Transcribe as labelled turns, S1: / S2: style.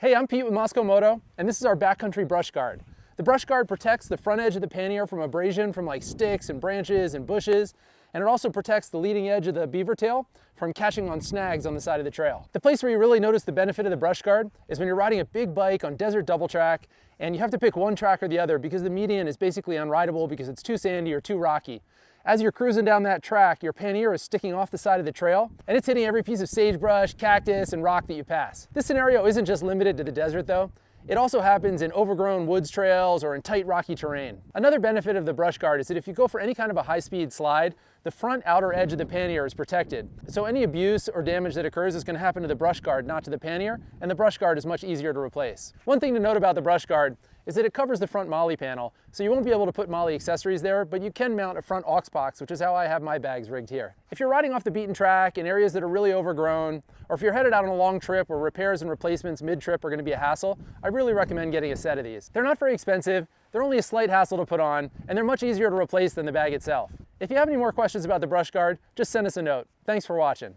S1: Hey, I'm Pete with Mosko Moto, and this is our Backcountry Brush Guard. The brush guard protects the front edge of the pannier from abrasion from like sticks and branches and bushes, and it also protects the leading edge of the beaver tail from catching on snags on the side of the trail. The place where you really notice the benefit of the brush guard is when you're riding a big bike on desert double track and you have to pick one track or the other because the median is basically unrideable because it's too sandy or too rocky. As you're cruising down that track, your pannier is sticking off the side of the trail and it's hitting every piece of sagebrush, cactus, and rock that you pass. This scenario isn't just limited to the desert though. It also happens in overgrown woods trails or in tight rocky terrain. Another benefit of the brush guard is that if you go for any kind of a high-speed slide, the front outer edge of the pannier is protected. So any abuse or damage that occurs is going to happen to the brush guard, not to the pannier, and the brush guard is much easier to replace. One thing to note about the brush guard is that it covers the front molly panel, so you won't be able to put molly accessories there, but you can mount a front aux box, which is how I have my bags rigged here. If you're riding off the beaten track in areas that are really overgrown, or if you're headed out on a long trip where repairs and replacements mid-trip are going to be a hassle, I really recommend getting a set of these. They're not very expensive, they're only a slight hassle to put on, and they're much easier to replace than the bag itself. If you have any more questions about the brush guard, just send us a note. Thanks for watching.